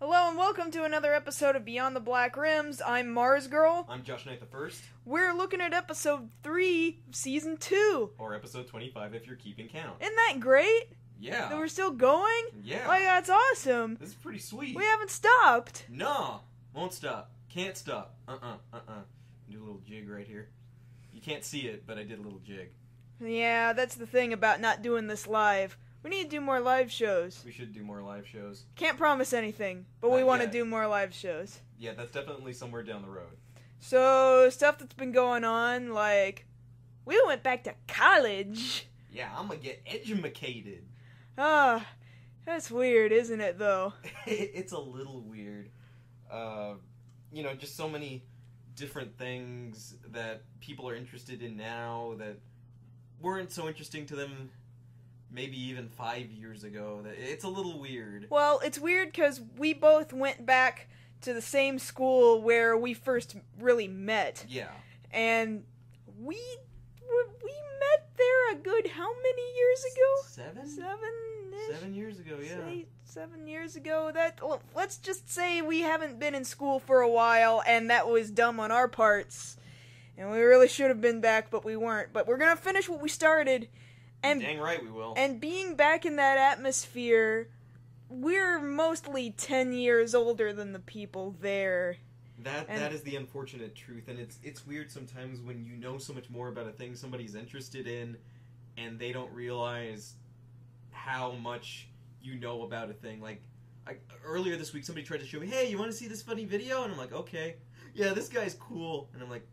Hello and welcome to another episode of Beyond the Black Rims. I'm Mars Girl. I'm Josh Knight the First. We're looking at episode 3 of season 2. Or episode 25 if you're keeping count. Isn't that great? Yeah. That we're still going? Yeah. Like, that's awesome. This is pretty sweet. We haven't stopped. No. Won't stop. Can't stop. Do a little jig right here. You can't see it, but I did a little jig. Yeah, that's the thing about not doing this live. We need to do more live shows. We should do more live shows. Can't promise anything, but we Not want to yet. do more live shows. Yeah, that's definitely somewhere down the road. So, stuff that's been going on, like, we went back to college. Yeah, I'm gonna get edumacated. Ah, that's weird, isn't it, though? It's a little weird. Just so many different things that people are interested in now that weren't so interesting to them maybe even 5 years ago. It's a little weird. Well, it's weird because we both went back to the same school where we first really met. Yeah. And we met there a good how many years ago? 7? 7-ish? 7 years ago, yeah. Say 7 years ago. Let's just say we haven't been in school for a while, and that was dumb on our parts. And we really should have been back, but we weren't. But we're gonna finish what we started. And, dang right we will. And being back in that atmosphere, we're mostly 10 years older than the people there. That is the unfortunate truth, and it's weird sometimes when you know so much more about a thing somebody's interested in, and they don't realize how much you know about a thing. Like, earlier this week somebody tried to show me, hey, you want to see this funny video? And I'm like, okay. Yeah, this guy's cool. And I'm like,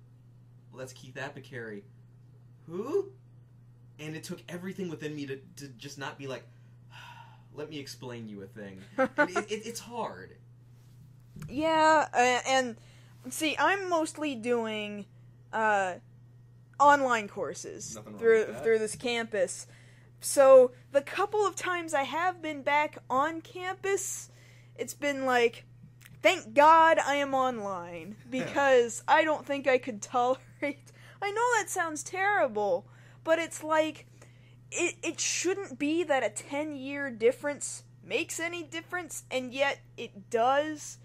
well, that's Keith Apicary. Who? And it took everything within me to just not be like, let me explain you a thing. And it's hard. Yeah, and see, I'm mostly doing online courses Nothing wrong through with that. through this campus. So the couple of times I have been back on campus, it's been like, thank God I am online, because I don't think I could tolerate. I know that sounds terrible, but it's like, it shouldn't be that a 10-year difference makes any difference, and yet it does.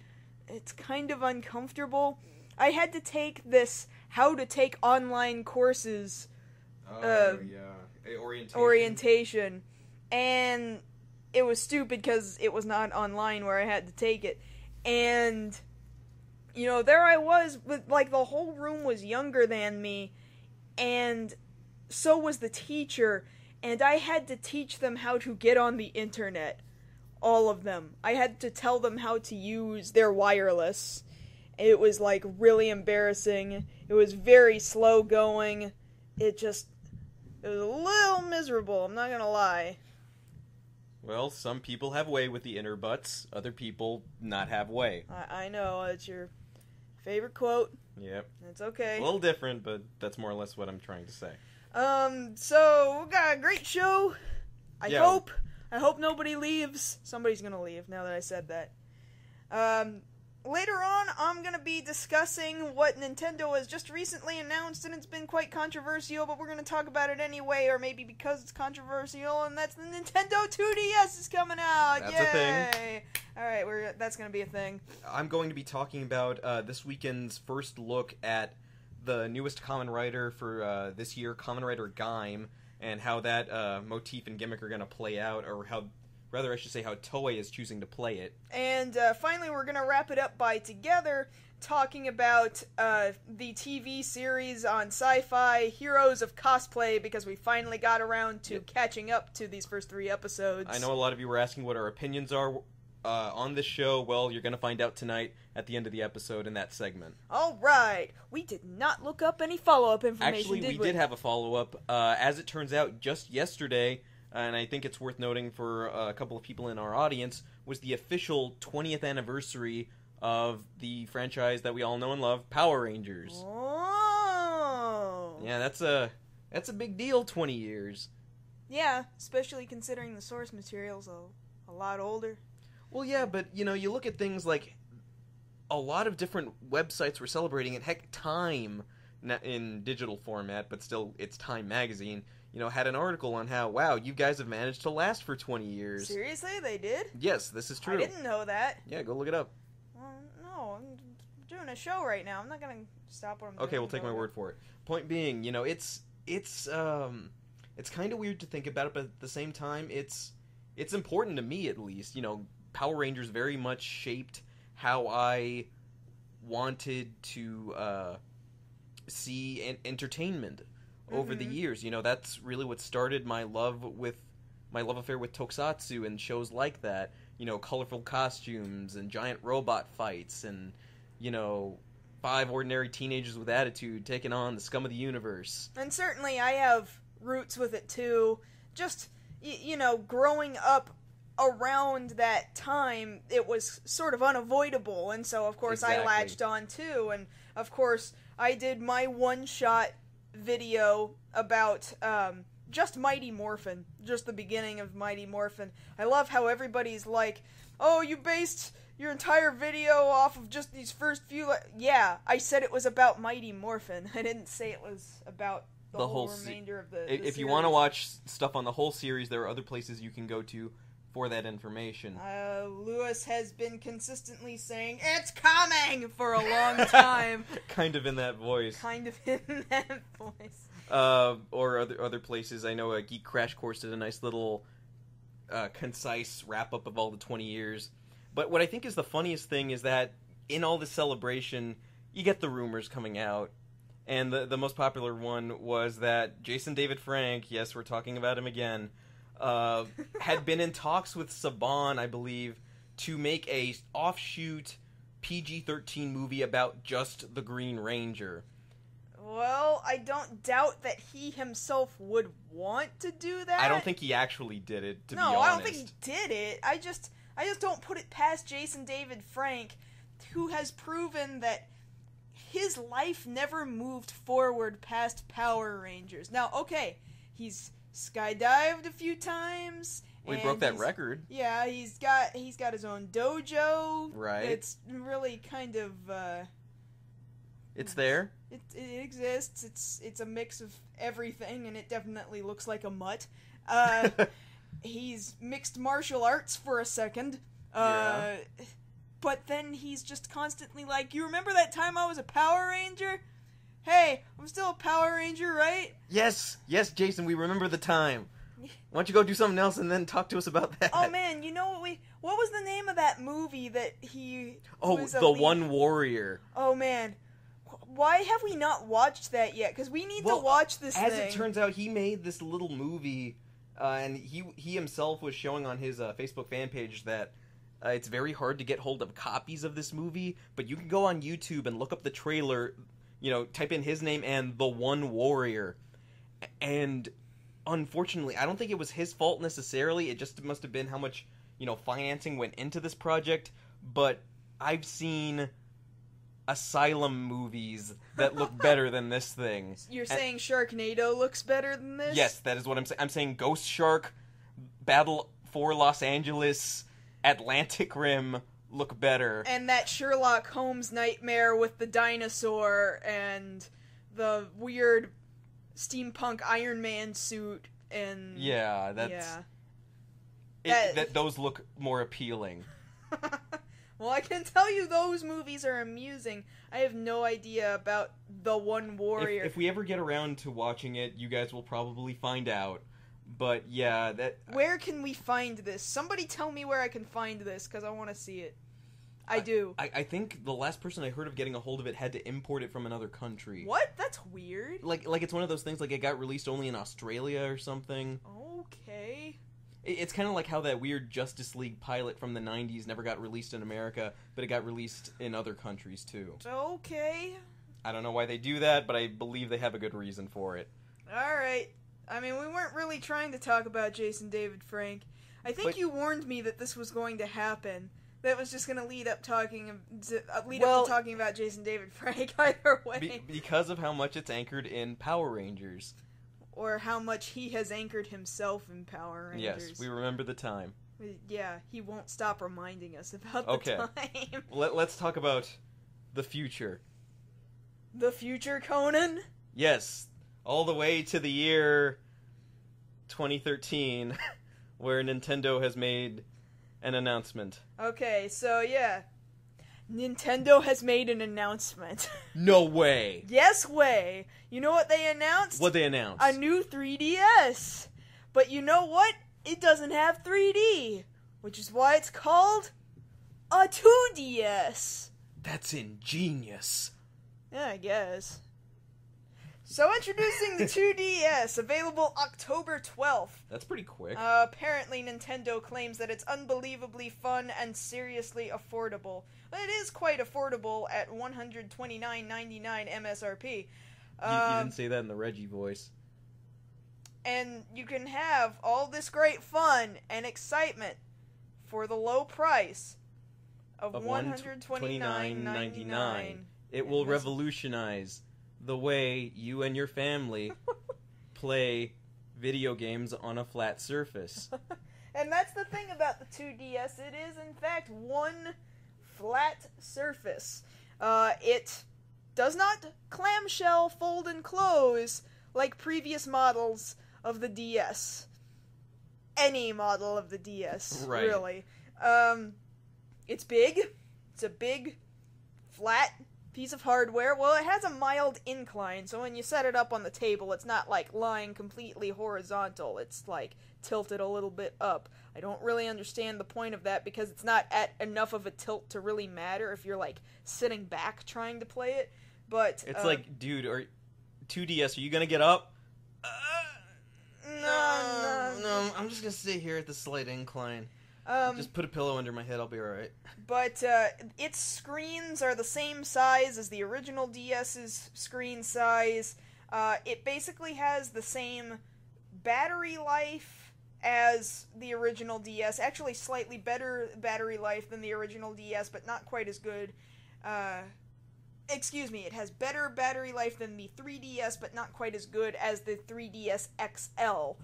It's kind of uncomfortable. I had to take this how to take online courses orientation, and it was stupid because it was not online where I had to take it. And, there I was, with, like, the whole room was younger than me, and so was the teacher, and I had to teach them how to get on the internet. All of them. I had to tell them how to use their wireless. It was, like, really embarrassing. It was very slow going. It was a little miserable, I'm not gonna lie. Well, some people have way with the inner butts. Other people not have way. I know, it's your favorite quote. Yep. It's okay. A little different, but that's more or less what I'm trying to say. So, we got a great show. I Yeah. hope nobody leaves. Somebody's gonna leave, now that I said that. Later on, I'm gonna be discussing what Nintendo has just recently announced, and it's been quite controversial, but we're gonna talk about it anyway, or maybe because it's controversial, and that's the Nintendo 2DS is coming out! That's Yay! a thing. Alright, that's gonna be a thing. I'm going to be talking about this weekend's first look at the newest Kamen Rider for this year, Kamen Rider Gaim, and how that motif and gimmick are going to play out, or rather I should say how Toei is choosing to play it. And finally, we're going to wrap it up by together talking about the TV series on Sci-Fi, Heroes of Cosplay, because we finally got around to catching up to these first 3 episodes. I know a lot of you were asking what our opinions are on this show. Well, you're going to find out tonight at the end of the episode in that segment. Alright, we did not look up any follow-up information, Actually, we did have a follow-up. As it turns out, just yesterday, and I think it's worth noting for a couple of people in our audience, was the official 20th anniversary of the franchise that we all know and love, Power Rangers. Oh! Yeah, that's a big deal, 20 years. Yeah, especially considering the source material's a lot older. Well, yeah, but, you look at things like a lot of different websites were celebrating it. Heck, Time, in digital format, but still, it's Time magazine, had an article on how, wow, you guys have managed to last for 20 years. Seriously? They did? Yes, this is true. I didn't know that. Yeah, go look it up. Well, no, I'm doing a show right now. I'm not gonna stop what I'm doing. Okay, we'll take my word for it. Point being, it's kind of weird to think about it, but at the same time, it's important to me, at least. Power Rangers very much shaped how I wanted to see entertainment over the years. That's really what started my love affair with tokusatsu and shows like that. Colorful costumes and giant robot fights and 5 ordinary teenagers with attitude taking on the scum of the universe. And certainly I have roots with it too. Just growing up around that time, it was sort of unavoidable, and so of course Exactly. I latched on too. And of course I did my one-shot video about just Mighty Morphin, just the beginning of Mighty Morphin. I love how everybody's like, oh, you based your entire video off of just these first few... Yeah, I said it was about Mighty Morphin. I didn't say it was about the whole remainder of the If series. you want to watch stuff on the whole series, there are other places you can go to for that information. Lewis has been consistently saying, it's coming, for a long time. Kind of in that voice. Kind of in that voice. Or other places. I know Geek Crash Course did a nice little concise wrap-up of all the 20 years. But what I think is the funniest thing is that in all this celebration, you get the rumors coming out. And the most popular one was that Jason David Frank, yes, we're talking about him again, had been in talks with Saban, I believe, to make a offshoot PG-13 movie about just the Green Ranger. Well, I don't doubt that he himself would want to do that. I don't think he actually did it, to be honest. No, I don't think he did it. I just don't put it past Jason David Frank, who has proven that his life never moved forward past Power Rangers. Now, okay, he's skydived a few times. We broke that record. Yeah, he's got his own dojo. Right. It's really kind of it's there. It exists. It's a mix of everything, and it definitely looks like a mutt. He's mixed martial arts for a second. Yeah. But then he's just constantly like, you remember that time I was a Power Ranger? Hey, I'm still a Power Ranger, right? Yes, Jason, we remember the time. Why don't you go do something else and then talk to us about that? Oh man, you know what was the name of that movie that he was The One Warrior. Oh man. Why have we not watched that yet? Because we need to watch this thing. As it turns out, he made this little movie, and he himself was showing on his Facebook fan page that it's very hard to get hold of copies of this movie, but you can go on YouTube and look up the trailer, type in his name and The One Warrior. And unfortunately, I don't think it was his fault necessarily. It just must have been how much, financing went into this project. But I've seen Asylum movies that look better than this thing. You're saying Sharknado looks better than this? Yes, that is what I'm saying. I'm saying Ghost Shark, Battle for Los Angeles, Atlantic Rim look better. And that Sherlock Holmes nightmare with the dinosaur and the weird steampunk Iron Man suit and... Yeah, those look more appealing. Well, I can tell you those movies are amusing. I have no idea about The One Warrior. If we ever get around to watching it, you guys will probably find out. But yeah, Where can we find this? Somebody tell me where I can find this, because I want to see it. I do. I think the last person I heard of getting a hold of it had to import it from another country. What? That's weird. Like it's one of those things, like it got released only in Australia or something. Okay. It's kind of like how that weird Justice League pilot from the 90s never got released in America, but it got released in other countries too. Okay. I don't know why they do that, but I believe they have a good reason for it. Alright. I mean, we weren't really trying to talk about Jason David Frank. I think you warned me that this was going to happen. That was just going to lead up to talking about Jason David Frank either way. Because of how much it's anchored in Power Rangers. Or how much he has anchored himself in Power Rangers. Yes, we remember the time. Yeah, he won't stop reminding us about the time. Let's talk about the future. The future, Conan? Yes, all the way to the year 2013, where Nintendo has made an announcement. Okay, so yeah. Nintendo has made an announcement. No way! Yes way! You know what they announced? What they announced? A new 3DS! But you know what? It doesn't have 3D! Which is why it's called a 2DS! That's ingenious. Yeah, I guess. So introducing the 2DS, available October 12th. That's pretty quick. Apparently Nintendo claims that it's unbelievably fun and seriously affordable. But it is quite affordable at $129.99 MSRP. You didn't say that in the Reggie voice. And you can have all this great fun and excitement for the low price of $129.99. It will revolutionize the way you and your family play video games on a flat surface. And that's the thing about the 2DS. It is, in fact, one flat surface. It does not clamshell, fold, and close like previous models of the DS. Any model of the DS, right. Really. It's big. It's a big, flat piece of hardware. Well, it has a mild incline, so when you set it up on the table, it's not like lying completely horizontal. It's like tilted a little bit up. I don't really understand the point of that because it's not at enough of a tilt to really matter if you're like sitting back trying to play it. But it's like, dude, or 2DS, are you gonna get up? No, I'm just gonna stay here at the slight incline. Just put a pillow under my head, I'll be alright. But its screens are the same size as the original DS's screen size. It basically has the same battery life as the original DS. Actually, slightly better battery life than the original DS, but not quite as good. Excuse me, it has better battery life than the 3DS, but not quite as good as the 3DS XL.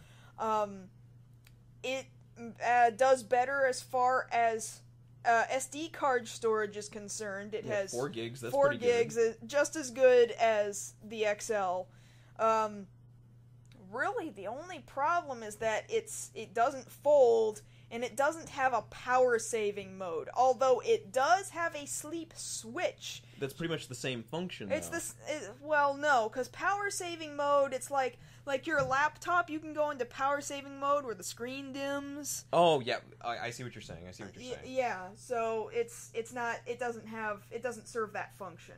It does better as far as SD card storage is concerned. It has 4 gigs. That's 4 pretty gigs, good. Just as good as the XL. Really, the only problem is that it doesn't fold, and it doesn't have a power-saving mode. Although it does have a sleep switch. That's pretty much the same function, It's though. this. Well, no, because power-saving mode, it's like your laptop. You can go into power-saving mode where the screen dims. Oh yeah, I see what you're saying. Yeah, so it's not. It doesn't serve that function.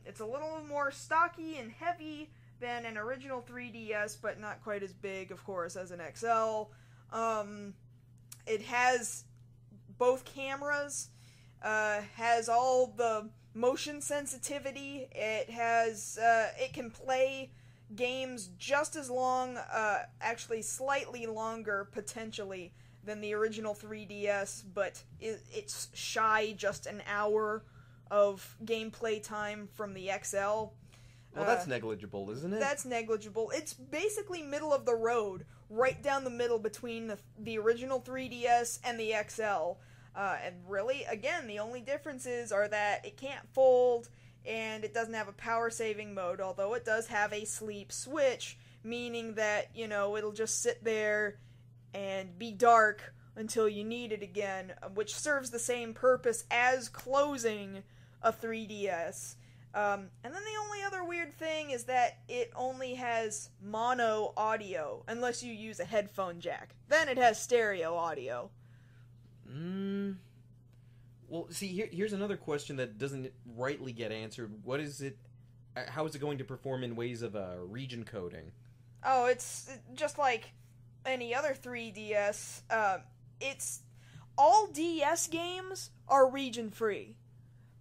It's a little more stocky and heavy than an original 3DS, but not quite as big, of course, as an XL. It has both cameras, has all the motion sensitivity. It has, it can play games just as long, actually slightly longer, potentially, than the original 3DS, but it's shy just an hour of gameplay time from the XL. Well, that's negligible, isn't it? That's negligible. It's basically middle of the road, right down the middle between the original 3DS and the XL. And really, again, the only differences are that it can't fold, and it doesn't have a power-saving mode, although it does have a sleep switch, meaning that, it'll just sit there and be dark until you need it again, which serves the same purpose as closing a 3DS. And then the only other weird thing is that it only has mono audio, unless you use a headphone jack. Then it has stereo audio. Well, see, here's another question that doesn't rightly get answered. What is it? How is it going to perform in ways of region coding? Oh, it's just like any other 3DS. It's all DS games are region-free.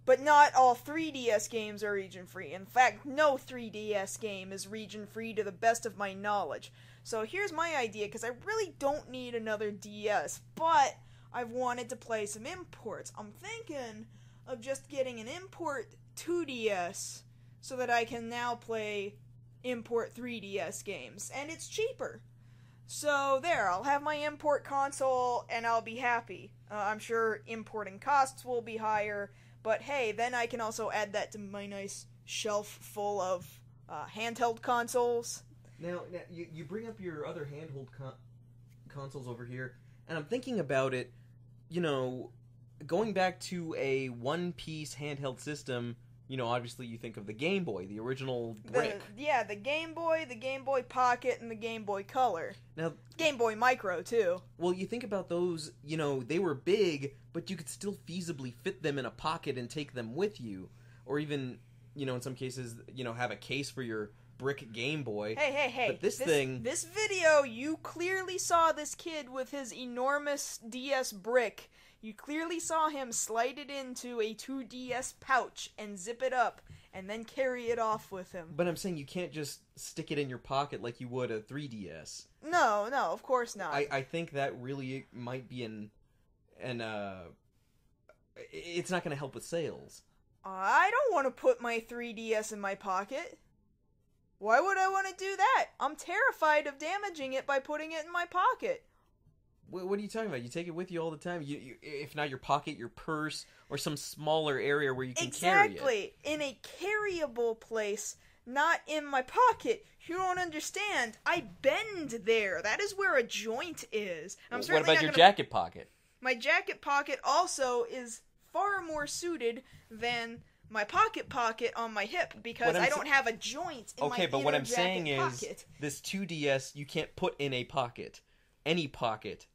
But not all 3DS games are region-free. In fact, no 3DS game is region-free to the best of my knowledge. So here's my idea, because I really don't need another DS, but I've wanted to play some imports. I'm thinking of just getting an import 2DS so that I can now play import 3DS games, and it's cheaper. So there, I'll have my import console, and I'll be happy. I'm sure importing costs will be higher, but hey, then I can also add that to my nice shelf full of handheld consoles. Now you bring up your other handheld consoles over here, and I'm thinking about it, going back to a one-piece handheld system, obviously you think of the Game Boy, the original brick. The Game Boy Pocket, and the Game Boy Color. Now, Game Boy Micro, too. Well, you think about those, they were big, but you could still feasibly fit them in a pocket and take them with you. Or even, in some cases, have a case for your brick Game Boy. Hey. But this thing... This video, you clearly saw this kid with his enormous DS brick. You clearly saw him slide it into a 2DS pouch and zip it up, and then carry it off with him. But I'm saying you can't just stick it in your pocket like you would a 3DS. No, of course not. I think that really might be it's not going to help with sales. I don't want to put my 3DS in my pocket. Why would I want to do that? I'm terrified of damaging it by putting it in my pocket. What are you talking about? You take it with you all the time. You if not your pocket, your purse, or some smaller area where you can carry it. Exactly. In a carryable place, not in my pocket. You don't understand. I bend there. That is where a joint is. What about your jacket pocket? My jacket pocket also is far more suited than my pocket on my hip because I don't have a joint in my Okay, but what I'm saying pocket. is this 2DS you can't put in a pocket. Any pocket.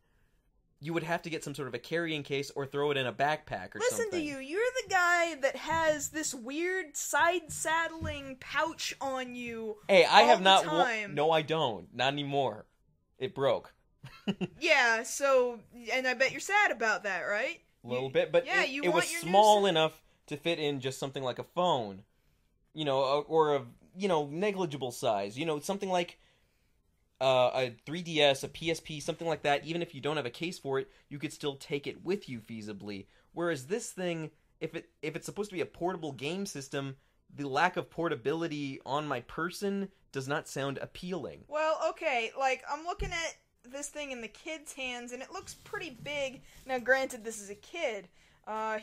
You would have to get some sort of a carrying case or throw it in a backpack or something. Listen to you. You're the guy that has this weird side-saddling pouch on you. Hey, I all have the not. time. No, I don't. Not anymore. It broke. Yeah. So, and I bet you're sad about that, right? A little bit, but yeah, it was small enough to fit in just something like a phone, or a negligible size. Something like a 3DS, a PSP, something like that. Even if you don't have a case for it, you could still take it with you feasibly. Whereas this thing, if it's supposed to be a portable game system, the lack of portability on my person does not sound appealing. Well, okay, I'm looking at this thing in the kid's hands, and it looks pretty big. Now, granted, this is a kid.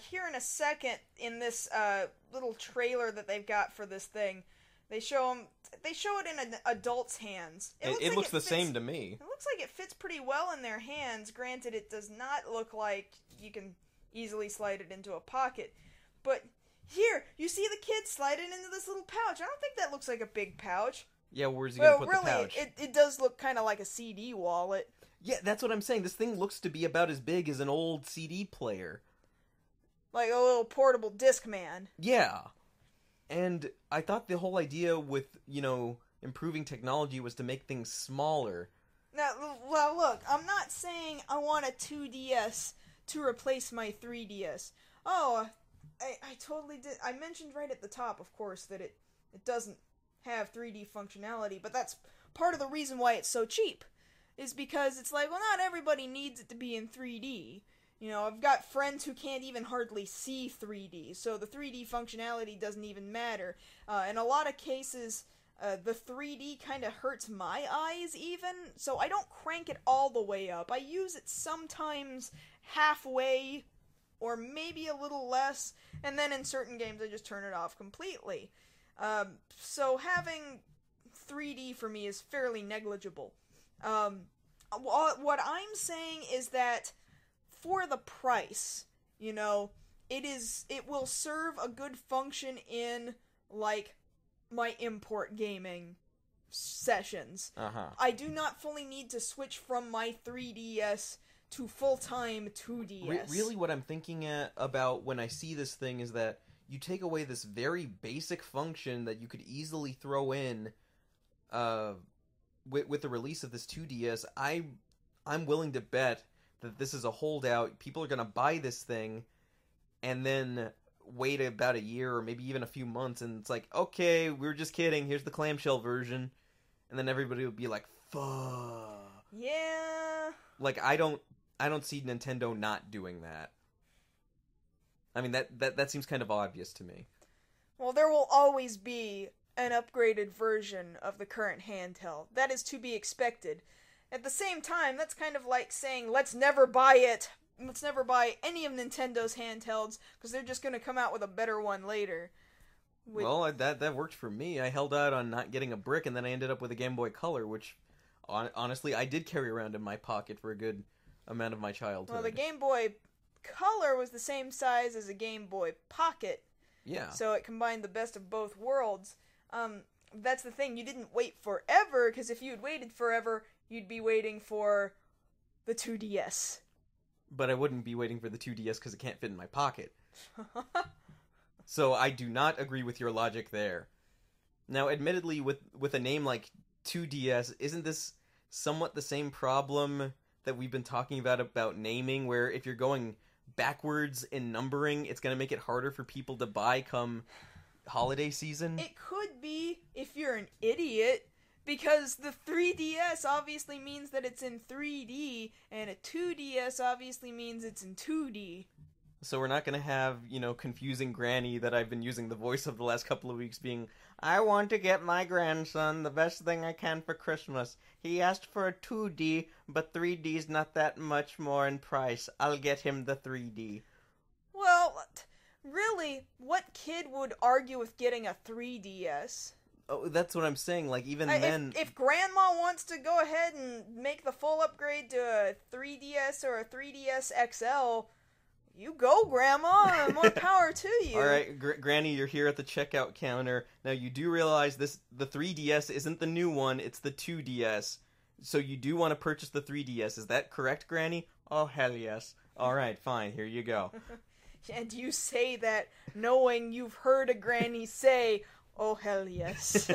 Here in a second, in this little trailer that they've got for this thing, they show it in an adult's hands. It looks the same to me. It looks like it fits pretty well in their hands. Granted, it does not look like you can easily slide it into a pocket. But here, you see the kid slide it into this little pouch. I don't think that looks like a big pouch. Yeah, where's he going to put really, the pouch? It does look kind of like a CD wallet. Yeah, that's what I'm saying. This thing looks to be about as big as an old CD player. Like a little portable Discman. Yeah. And I thought the whole idea with, improving technology was to make things smaller. Now, well, look, I'm not saying I want a 2DS to replace my 3DS. Oh, I totally did. I mentioned right at the top, of course, that it doesn't have 3D functionality, but that's part of the reason why it's so cheap. Is because it's like, well, not everybody needs it to be in 3D. I've got friends who can't even hardly see 3D, so the 3D functionality doesn't even matter. In a lot of cases, the 3D kind of hurts my eyes even, so I don't crank it all the way up. I use it sometimes halfway, or maybe a little less, and then in certain games I just turn it off completely. So having 3D for me is fairly negligible. What I'm saying is that for the price, it will serve a good function in, my import gaming sessions. Uh-huh. I do not fully need to switch from my 3DS to full-time 2DS. Really what I'm thinking about when I see this thing is that you take away this very basic function that you could easily throw in with the release of this 2DS. I'm willing to bet that this is a holdout. People are going to buy this thing and then wait about a year or maybe even a few months, and it's like, okay, we were just kidding, here's the clamshell version, and then everybody will be like, fuck. Yeah. I don't see Nintendo not doing that. I mean, that seems kind of obvious to me. Well, there will always be an upgraded version of the current handheld. That is to be expected. At the same time, that's kind of like saying, let's never buy any of Nintendo's handhelds, because they're just going to come out with a better one later. Well, that worked for me. I held out on not getting a brick, and then I ended up with a Game Boy Color, which, honestly, I did carry around in my pocket for a good amount of my childhood. Well, the Game Boy Color was the same size as a Game Boy Pocket. Yeah. So it combined the best of both worlds. That's the thing, you didn't wait forever, because if you had waited forever, you'd be waiting for the 2DS. But I wouldn't be waiting for the 2DS because it can't fit in my pocket. So I do not agree with your logic there. Now, admittedly, with a name like 2DS, isn't this somewhat the same problem that we've been talking about naming, where if you're going backwards in numbering, it's going to make it harder for people to buy come holiday season? It could be if you're an idiot, because the 3DS obviously means that it's in 3D, and a 2DS obviously means it's in 2D. So we're not going to have, confusing Granny that I've been using the voice of the last couple of weeks being, I want to get my grandson the best thing I can for Christmas. He asked for a 2D, but 3D's not that much more in price. I'll get him the 3D. Well, really, what kid would argue with getting a 3DS? Oh, that's what I'm saying. Like, even then... If Grandma wants to go ahead and make the full upgrade to a 3DS or a 3DS XL... You go, Grandma! More power to you! Alright, Granny, you're here at the checkout counter. Now, you do realize the 3DS isn't the new one, it's the 2DS. So you do want to purchase the 3DS. Is that correct, Granny? Oh, hell yes. Alright, fine, here you go. And you say that knowing you've heard a Granny say, oh, hell yes.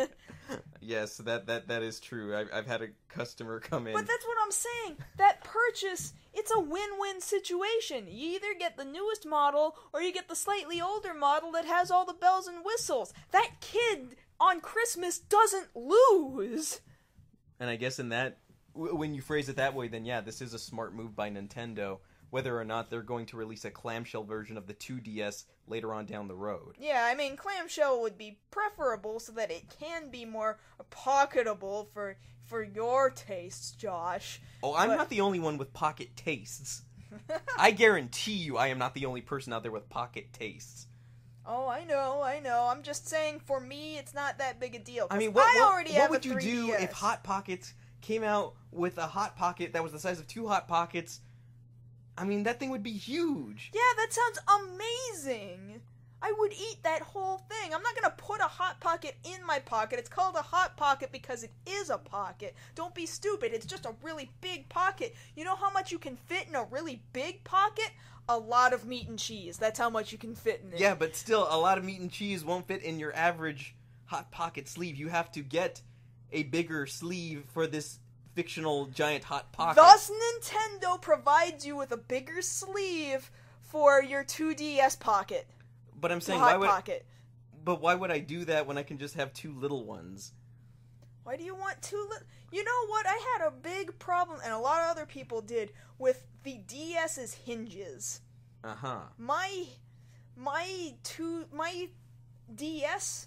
Yes, that is true. I've had a customer come in. But that's what I'm saying. That purchase, it's a win-win situation. You either get the newest model, or you get the slightly older model that has all the bells and whistles. That kid on Christmas doesn't lose. And I guess in that, when you phrase it that way, then yeah, this is a smart move by Nintendo. Whether or not they're going to release a clamshell version of the 2DS later on down the road. Yeah, I mean, clamshell would be preferable so that it can be more pocketable for your tastes, Josh. Oh, I'm not the only one with pocket tastes. I guarantee you I am not the only person out there with pocket tastes. Oh, I know. I'm just saying, for me, it's not that big a deal. I mean, what would you do if Hot Pockets came out with a Hot Pocket that was the size of 2 Hot Pockets? I mean, that thing would be huge. Yeah, that sounds amazing. I would eat that whole thing. I'm not going to put a Hot Pocket in my pocket. It's called a Hot Pocket because it is a pocket. Don't be stupid. It's just a really big pocket. You know how much you can fit in a really big pocket? A lot of meat and cheese. That's how much you can fit in it. Yeah, but still, a lot of meat and cheese won't fit in your average Hot Pocket sleeve. You have to get a bigger sleeve for this fictional giant Hot Pocket. Thus, Nintendo provides you with a bigger sleeve for your 2DS pocket. But I'm saying, Pocket. But why would I do that when I can just have 2 little ones? Why do you want 2 little... You know what? I had a big problem, and a lot of other people did, with the DS's hinges. Uh-huh. My DS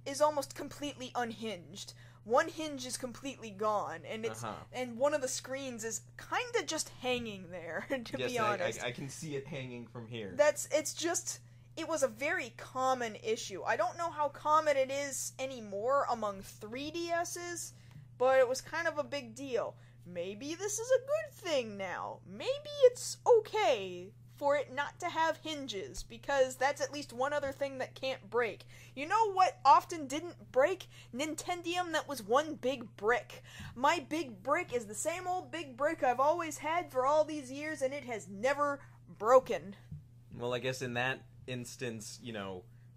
is almost completely unhinged. One hinge is completely gone, and and one of the screens is kind of just hanging there, to be honest. I can see it hanging from here. It was a very common issue. I don't know how common it is anymore among 3DSs, but it was kind of a big deal. Maybe this is a good thing now. Maybe it's okay for it not to have hinges, because that's at least one other thing that can't break. You know what often didn't break? Nintendium that was one big brick. My big brick is the same old big brick I've always had for all these years, and it has never broken. Well, I guess in that instance,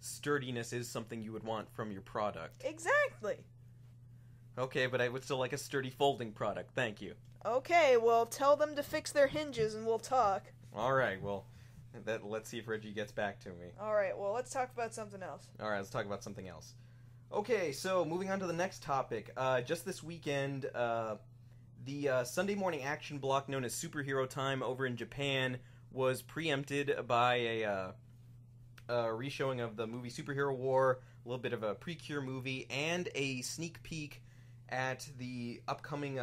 sturdiness is something you would want from your product. Exactly. Okay, but I would still like a sturdy folding product, thank you. Okay, well, tell them to fix their hinges and we'll talk. Alright, well, let's see if Reggie gets back to me. Alright, well, let's talk about something else. Alright, let's talk about something else. Okay, so moving on to the next topic. Just this weekend, the Sunday morning action block known as Superhero Time over in Japan was preempted by a reshowing of the movie Superhero War, a little bit of a pre-cure movie, and a sneak peek at the upcoming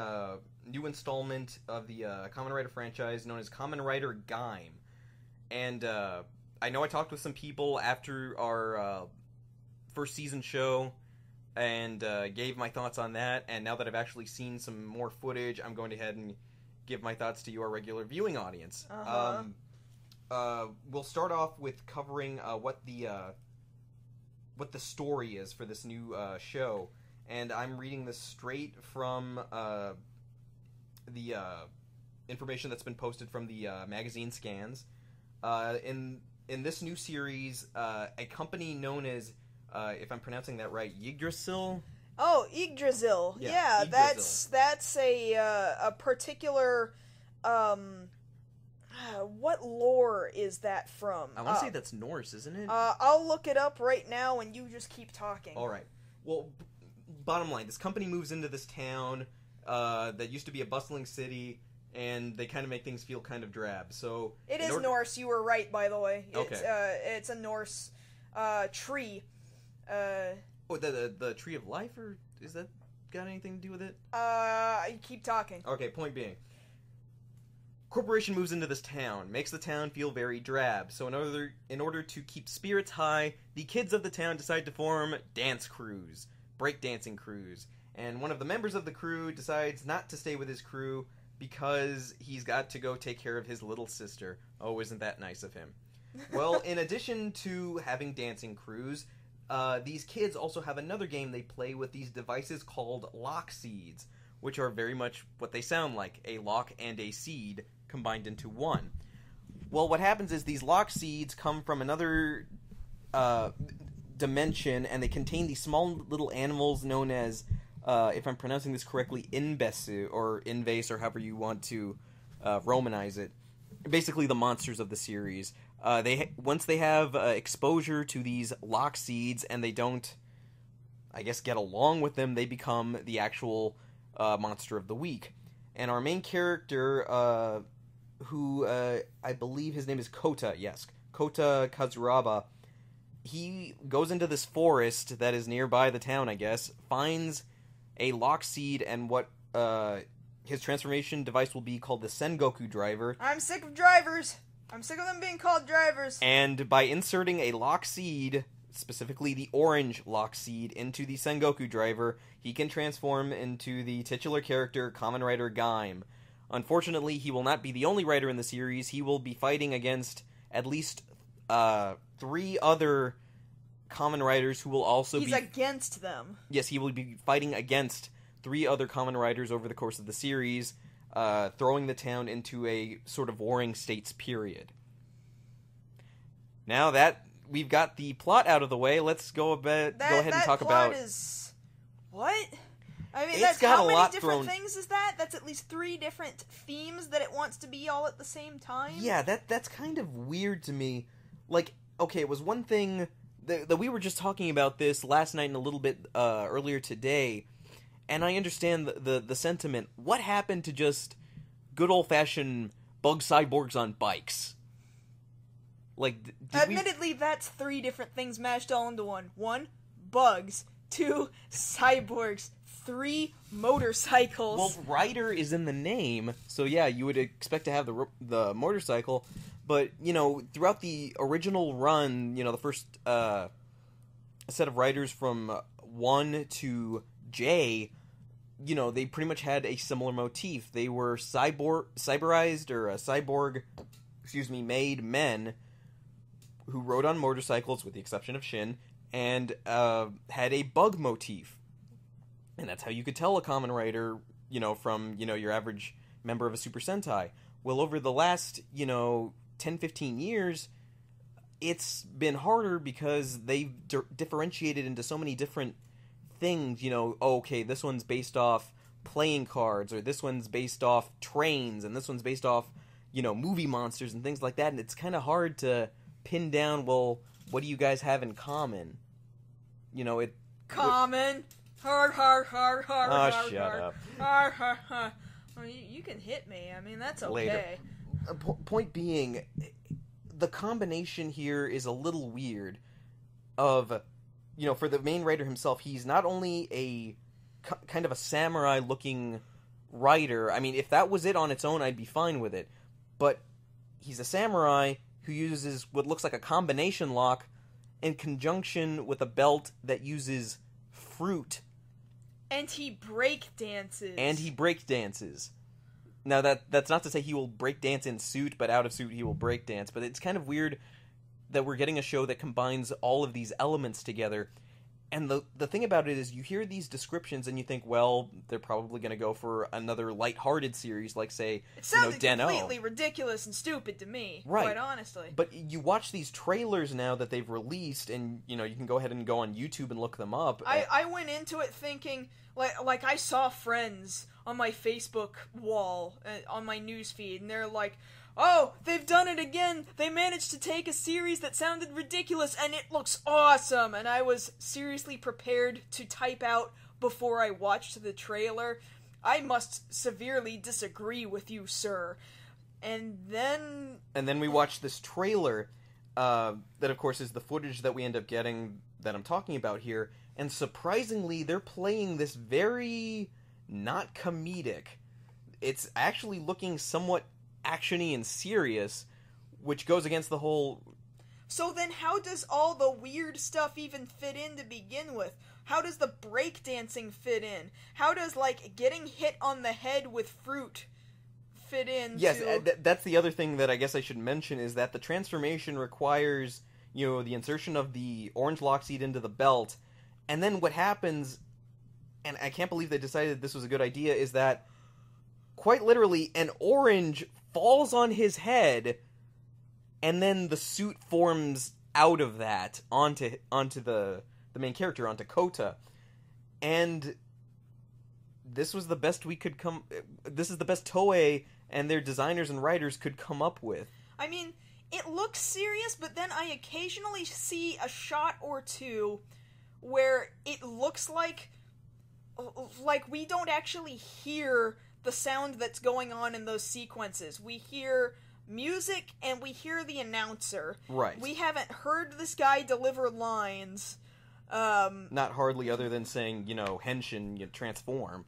new installment of the Kamen Rider franchise known as Kamen Rider Gaim. And I know I talked with some people after our first season show and gave my thoughts on that. And now that I've actually seen some more footage, I'm going ahead and give my thoughts to your regular viewing audience. We'll start off with covering what the story is for this new show, and I'm reading this straight from the information that's been posted from the magazine scans. In this new series, a company known as, if I'm pronouncing that right, Yggdrasil. Oh, Yggdrasil. Yeah, Yggdrasil. that's a particular. What lore is that from? I want to say that's Norse, isn't it? I'll look it up right now, and you just keep talking. All right. Well, bottom line, this company moves into this town that used to be a bustling city, and they kind of make things feel kind of drab. So it is Norse. You were right, by the way. Okay. It's a Norse tree. The Tree of Life, or is that got anything to do with it? Keep talking. Okay. Point being, corporation moves into this town, makes the town feel very drab. So in order to keep spirits high, the kids of the town decide to form dance crews, breakdancing crews. And one of the members of the crew decides not to stay with his crew because he's got to go take care of his little sister. Oh, isn't that nice of him? Well, in addition to having dancing crews, these kids also have another game they play with these devices called lock seeds, which are very much what they sound like, a lock and a seed combined into one. Well, what happens is these lock seeds come from another dimension, and they contain these small little animals known as, if I'm pronouncing this correctly, Inbesu, or Invase, or however you want to Romanize it. Basically the monsters of the series. Once they have exposure to these lock seeds, and they don't, I guess, get along with them, they become the actual monster of the week. And our main character, who I believe his name is Kota, yes, Kota Kazuraba, he goes into this forest that is nearby the town, I guess, finds a lock seed and what his transformation device will be called the Sengoku driver. I'm sick of drivers! I'm sick of them being called drivers! And by inserting a lock seed, specifically the orange lock seed, into the Sengoku driver, he can transform into the titular character Kamen Rider Gaim. Unfortunately, he will not be the only writer in the series. He will be fighting against at least 3 other Kamen Riders who will also He's against them. Yes, he will be fighting against 3 other Kamen Riders over the course of the series, throwing the town into a sort of warring states period. Now that we've got the plot out of the way, let's go ahead and talk about... That plot is... What? I mean, It's got how a many lot different thrown... things is that? That's at least 3 different themes that it wants to be all at the same time? Yeah, that's kind of weird to me. Like, okay, it was one thing that we were just talking about this last night and a little bit earlier today, and I understand the sentiment. What happened to just good old-fashioned bug cyborgs on bikes? Like, Admittedly, that's 3 different things mashed all into one. 1, bugs. 2, cyborgs. 3, motorcycles. Well, rider is in the name, so yeah, you would expect to have the motorcycle, but, you know, throughout the original run, you know, the first set of riders from 1 to J, you know, they pretty much had a similar motif. They were cyberized, or made men who rode on motorcycles, with the exception of Shin, and had a bug motif. And that's how you could tell a Kamen Rider, you know, from, you know, your average member of a Super Sentai. Well, over the last, you know, 10-15 years, it's been harder because they've differentiated into so many different things, you know, okay, this one's based off playing cards, or this one's based off trains, and this one's based off, you know, movie monsters and things like that, and it's kind of hard to pin down, well, what do you guys have in common? You know, it... Common! Har har har har har har. Shut up. Har har har. Well, you can hit me. I mean, that's okay. Later. Point being, the combination here is a little weird. Of, you know, for the main writer himself, he's not only a kind of a samurai-looking writer. I mean, if that was it on its own, I'd be fine with it. But he's a samurai who uses what looks like a combination lock in conjunction with a belt that uses fruit. And he break dances. Now, that's not to say he will break dance in suit, but out of suit he will break dance. But it's kind of weird that we're getting a show that combines all of these elements together. And the thing about it is, you hear these descriptions and you think, well, they're probably going to go for another lighthearted series, like, say, it sounded Den-O. completely ridiculous and stupid to me, right. quite honestly. But you watch these trailers now that they've released, and, you can go ahead and go on YouTube and look them up. I went into it thinking, like I saw friends on my Facebook wall, on my newsfeed, and they're like, oh, they've done it again! They managed to take a series that sounded ridiculous, and it looks awesome! And I was seriously prepared to type out before I watched the trailer, I must severely disagree with you, sir. And then we watched this trailer, that of course is the footage that we end up getting, that I'm talking about here, and surprisingly, they're playing this very not comedic. It's actually looking somewhat actiony and serious, which goes against the whole... So then how does all the weird stuff even fit in to begin with? How does the breakdancing fit in? How does, getting hit on the head with fruit fit in? Yes, that's the other thing that I guess I should mention, is that the transformation requires, the insertion of the orange lock seed into the belt, and then what happens, and I can't believe they decided this was a good idea, is that, quite literally, an orange falls on his head, and then the suit forms out of that onto the main character, onto Kota. And this was the best this is the best Toei and their designers and writers could come up with. I mean, it looks serious, but then I occasionally see a shot or two where it looks like we don't actually hear the sound that's going on in those sequences. We hear music and we hear the announcer. Right. We haven't heard this guy deliver lines. Not hardly, other than saying, henshin, transform.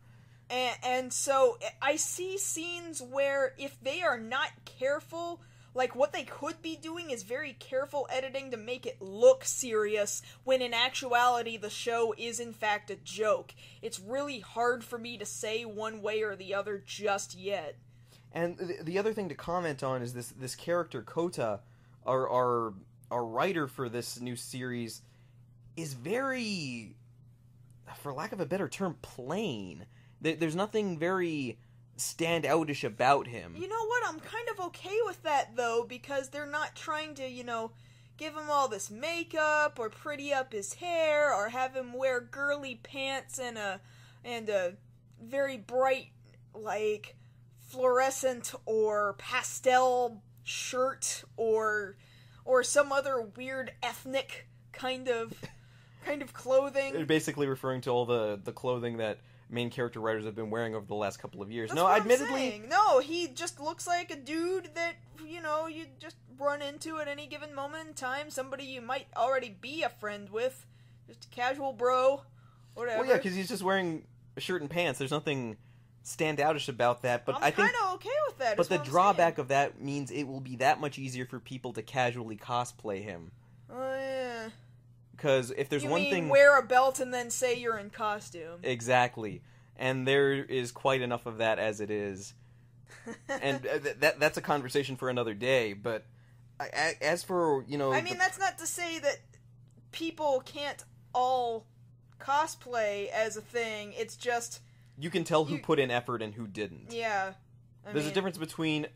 And so I see scenes where if they are not careful, what they could be doing is very careful editing to make it look serious, when in actuality the show is in fact a joke. It's really hard for me to say one way or the other just yet. And the other thing to comment on is this character, Kota, our writer for this new series, is very, for lack of a better term, plain. There's nothing very stand-outish about him. You know what? I'm kind of okay with that, though, because they're not trying to, give him all this makeup, or pretty up his hair, or have him wear girly pants and a very bright, fluorescent or pastel shirt, or some other weird ethnic kind of clothing. They're basically referring to all the clothing that main character writers have been wearing over the last couple of years. That's no, what admittedly... I'm saying. No, he just looks like a dude that, you just run into at any given moment in time. Somebody you might already be a friend with. Just a casual bro. Whatever. Well, yeah, because he's just wearing a shirt and pants. There's nothing standoutish about that, but I think... I'm kind of okay with that. But the drawback of that means it will be that much easier for people to casually cosplay him. Oh, yeah. Because if there's one thing... wear a belt and then say you're in costume. Exactly. And there is quite enough of that as it is. And that's a conversation for another day, but as for, I mean, that's not to say that people can't all cosplay as a thing, it's just... You can tell who put in effort and who didn't. Yeah. There's a difference between,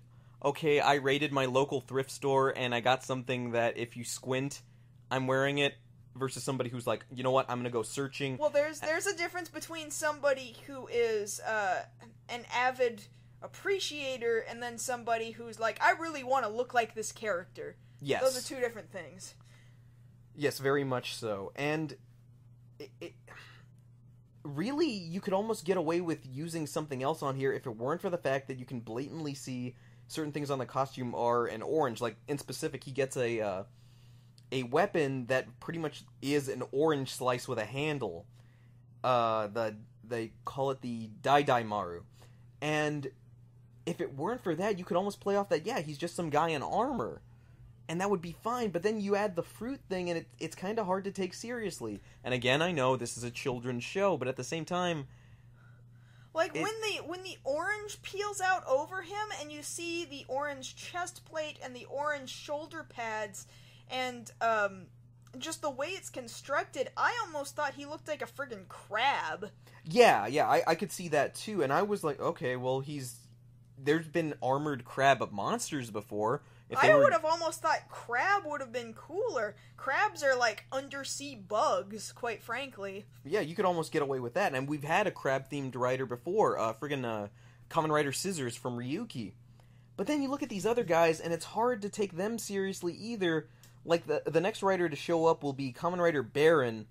okay, I raided my local thrift store and I got something that if you squint, I'm wearing it, versus somebody who's like, you know what, I'm gonna go searching. Well, there's a difference between somebody who is an avid appreciator and then somebody who's like, I really want to look like this character. Yes. Those are two different things. Yes, very much so. And it really, you could almost get away with using something else on here if it weren't for the fact that you can blatantly see certain things on the costume are an orange. Like, in specific, he gets a weapon that pretty much is an orange slice with a handle. They call it the Dai Dai Maru. And if it weren't for that, you could almost play off that, yeah, he's just some guy in armor. and that would be fine. But then you add the fruit thing, and it's kind of hard to take seriously. And again, I know this is a children's show, but at the same time, like when the orange peels out over him, and you see the orange chest plate and the orange shoulder pads, and just the way it's constructed, I almost thought he looked like a friggin' crab. Yeah, I could see that too, and I was like, okay, well, there's been armored crab monsters before. I would have almost thought crab would have been cooler. Crabs are like undersea bugs, quite frankly. Yeah, you could almost get away with that, and we've had a crab-themed rider before, Kamen Rider Scissors from Ryuki. But then you look at these other guys, and it's hard to take them seriously either. Like, the next rider to show up will be Kamen Rider Baron,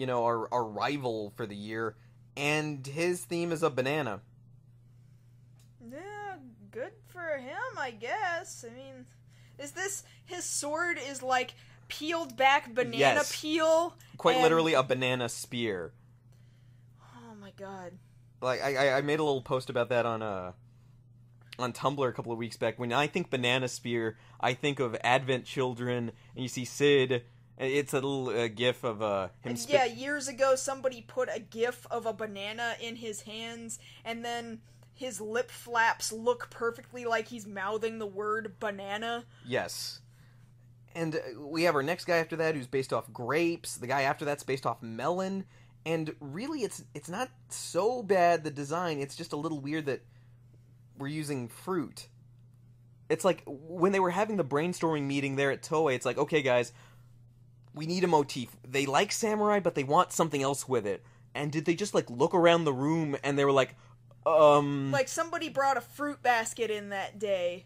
our rival for the year, and his theme is a banana. Yeah, good for him, I guess. I mean, his sword is like peeled back banana peel? Quite literally a banana spear. Oh my god. Like, I made a little post about that on Tumblr a couple of weeks back. When I think banana spear, I think of Advent Children, and you see Sid. It's a little gif of him. Yeah, years ago somebody put a gif of a banana in his hands, and then his lip flaps look perfectly like he's mouthing the word banana. Yes. And we have our next guy after that who's based off grapes. The guy after that's based off melon. And really, it's not so bad, the design. It's just a little weird that we're using fruit. It's like when they were having the brainstorming meeting there at Toei, it's like, okay, guys, we need a motif. They like samurai, but they want something else with it. And did they just, like, look around the room and they were like, Like, somebody brought a fruit basket in that day.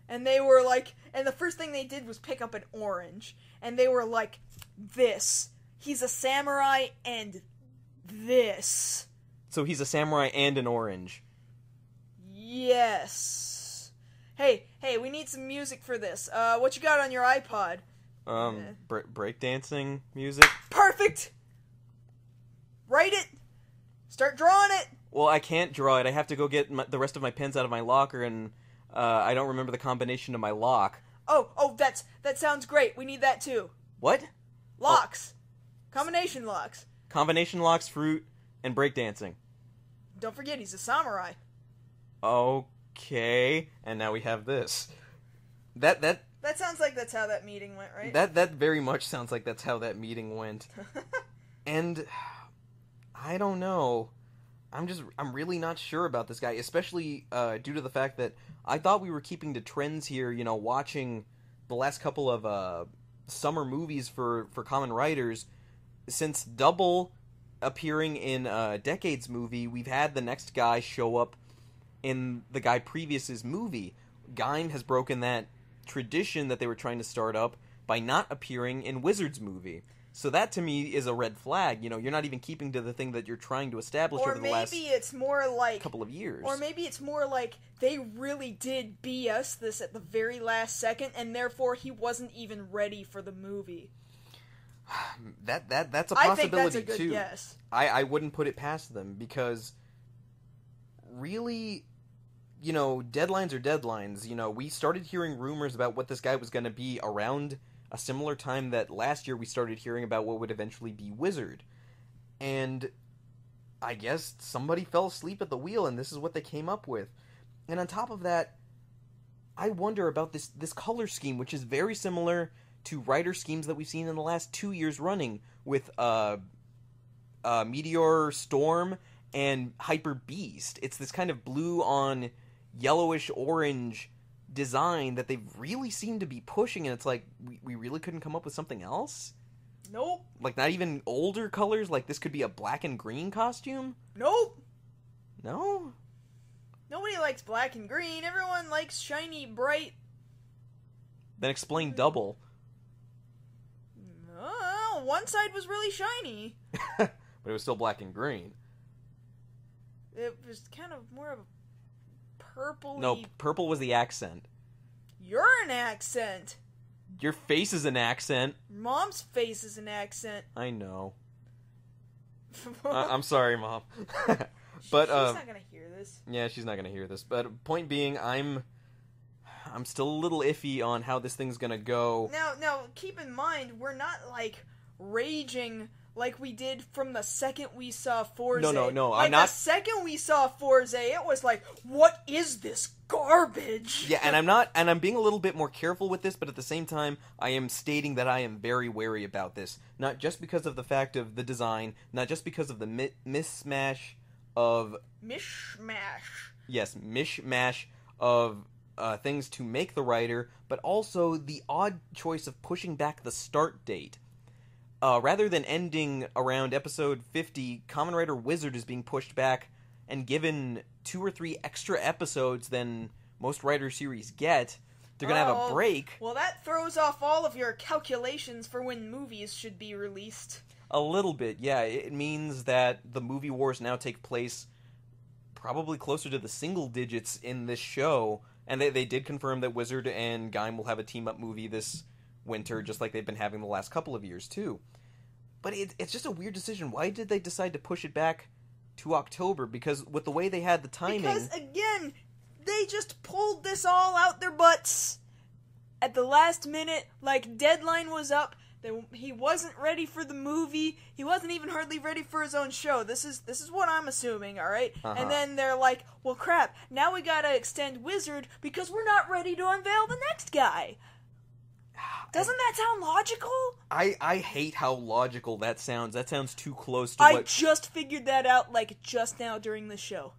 And they were like, and the first thing they did was pick up an orange. And they were like, this. He's a samurai and this. So he's a samurai and an orange. Yes. Hey, we need some music for this. What you got on your iPod? Breakdancing music? Perfect! Write it! Start drawing it! Well, I can't draw it. I have to go get the rest of my pens out of my locker, and I don't remember the combination of my lock. Oh, that sounds great. We need that too. What? Locks. Combination locks. Combination locks, fruit, and breakdancing. Don't forget, he's a samurai. Okay, and now we have this. That sounds like that's how that meeting went, right? That very much sounds like that's how that meeting went. And I don't know. I'm really not sure about this guy, especially due to the fact that I thought we were keeping to trends here, watching the last couple of summer movies for Kamen Riders. Since Double appearing in Decade's movie, we've had the next guy show up in the guy previous's movie. Gaim has broken that tradition that they were trying to start up by not appearing in Wizard's movie. So that to me is a red flag. You're not even keeping to the thing that you're trying to establish over the last it's more like couple of years. Or maybe it's more like they really did BS this at the very last second, and therefore he wasn't even ready for the movie. That's a possibility I think that's a good too. guess. I wouldn't put it past them, because really, deadlines are deadlines. We started hearing rumors about what this guy was going to be around a similar time that last year we started hearing about what would eventually be Wizard. And I guess somebody fell asleep at the wheel, and this is what they came up with. And on top of that, I wonder about this color scheme, which is very similar to rider schemes that we've seen in the last 2 years running with Meteor Storm and Hyper Beast. It's this kind of blue on yellowish orange design that they've really seemed to be pushing, and it's like, we really couldn't come up with something else? Nope. Like, not even older colors? Like, this could be a black and green costume? Nope. No? Nobody likes black and green. Everyone likes shiny, bright... Then explain Double. Oh, one side was really shiny. But it was still black and green. It was kind of more of a purpley... No, purple was the accent. You're an accent. Your face is an accent. Mom's face is an accent. I know. I'm sorry, Mom. But she's not gonna hear this. Yeah, she's not gonna hear this. But point being, I'm I'm still a little iffy on how this thing's gonna go. Now, keep in mind, we're not, like, raging like we did from the second we saw Forze. No, like, I'm not. The second we saw Forze, it was like, what is this garbage? Yeah, and I'm being a little bit more careful with this, but at the same time, I am stating that I am very wary about this. Not just because of the fact of the design, not just because of the mishmash of... Mishmash. Yes, mishmash of things to make the rider, but also the odd choice of pushing back the start date. Rather than ending around episode 50, Kamen Rider Wizard is being pushed back and given 2 or 3 extra episodes than most Rider series get. They're going to have a break. Well, that throws off all of your calculations for when movies should be released. A little bit, yeah. It means that the movie wars now take place probably closer to the single digits in this show. And they did confirm that Wizard and Gaim will have a team-up movie this winter, just like they've been having the last couple of years, too. But it's just a weird decision. Why did they decide to push it back to October? Because with the way they had the timing... Because, again, they just pulled this all out their butts at the last minute. Like, deadline was up. He wasn't ready for the movie. He wasn't even hardly ready for his own show. This is what I'm assuming, alright? Uh-huh. And then they're like, well, crap, now we gotta extend Wizard because we're not ready to unveil the next guy. Doesn't that sound logical? I hate how logical that sounds. That sounds too close to I just figured that out, like, just now during the show.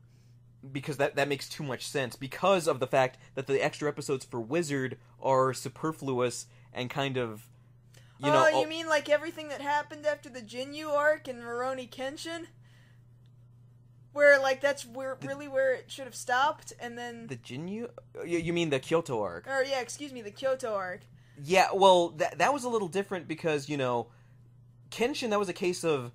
Because that makes too much sense. Because of the fact that the extra episodes for Wizard are superfluous and kind of, you know... you mean like everything that happened after the Jinyu arc in Rurouni Kenshin? Where, like, that's really where it should have stopped, and then... The Jinyu? You mean the Kyoto arc? Or, yeah, excuse me, the Kyoto arc. Yeah, well, that was a little different because, you know, Kenshin, that was a case of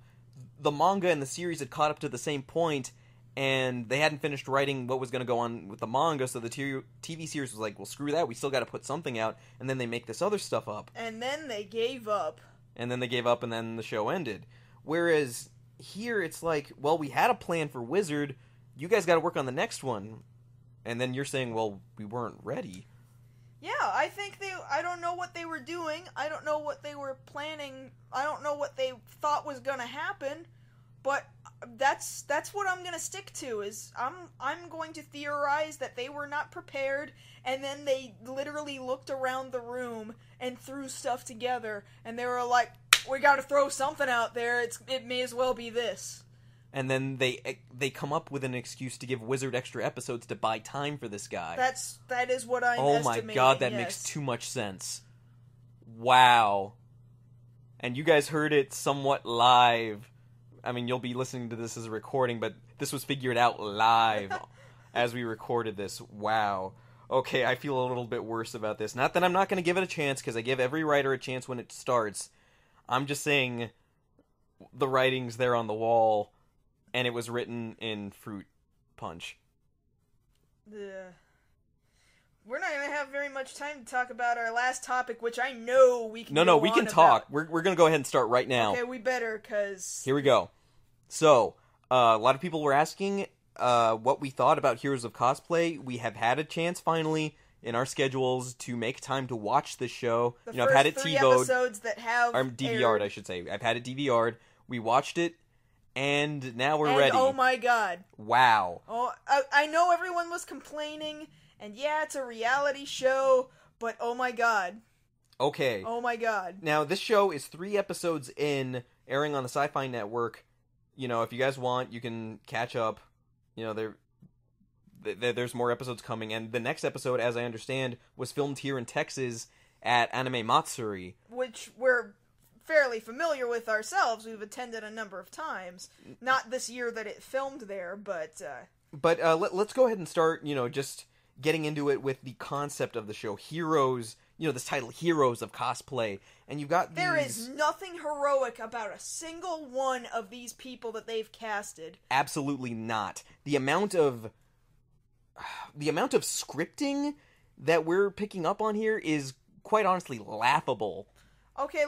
the manga and the series had caught up to the same point, and they hadn't finished writing what was going to go on with the manga, so the TV series was like, well, screw that, we still got to put something out, and then they make this other stuff up. And then they gave up. And then the show ended. Whereas here, it's like, well, we had a plan for Wizard, you guys got to work on the next one. And then you're saying, well, we weren't ready. Yeah, I think I don't know what they were doing. I don't know what they were planning. I don't know what they thought was gonna happen. But that's what I'm gonna stick to, is I'm going to theorize that they were not prepared, and then they literally looked around the room and threw stuff together, and they were like, we gotta throw something out there, it may as well be this. And then they come up with an excuse to give Wizard extra episodes to buy time for this guy. That is what I'm estimating. Oh my god, that makes too much sense. Wow. And you guys heard it somewhat live. I mean, you'll be listening to this as a recording, but this was figured out live as we recorded this. Wow. Okay, I feel a little bit worse about this. Not that I'm not going to give it a chance, because I give every writer a chance when it starts. I'm just saying the writing's there on the wall, and it was written in Fruit Punch. We're not going to have very much time to talk about our last topic, which I know we can No, we can talk. We're going to go ahead and start right now. Okay, we better, because... Here we go. So, a lot of people were asking what we thought about Heroes of Cosplay. We have had a chance, finally, in our schedules to make time to watch this show. I've had it TiVo'd. Episodes that have... Or DVR'd, I should say. I've had it DVR'd. We watched it. And now we're ready. Oh my god. Wow. Oh, I know everyone was complaining, and yeah, it's a reality show, but oh my god. Okay. Oh my god. Now, this show is 3 episodes in, airing on the Sci-Fi Network. You know, if you guys want, you can catch up. You know, there's more episodes coming, and the next episode, as I understand, was filmed here in Texas at Anime Matsuri. Which we're fairly familiar with ourselves. We've attended a number of times. Not this year that it filmed there, but... let's go ahead and start, just getting into it with the concept of the show. Heroes, this title, Heroes of Cosplay. And you've got these... There is nothing heroic about a single one of these people that they've casted. Absolutely not. The amount of scripting that we're picking up on here is quite honestly laughable. Okay,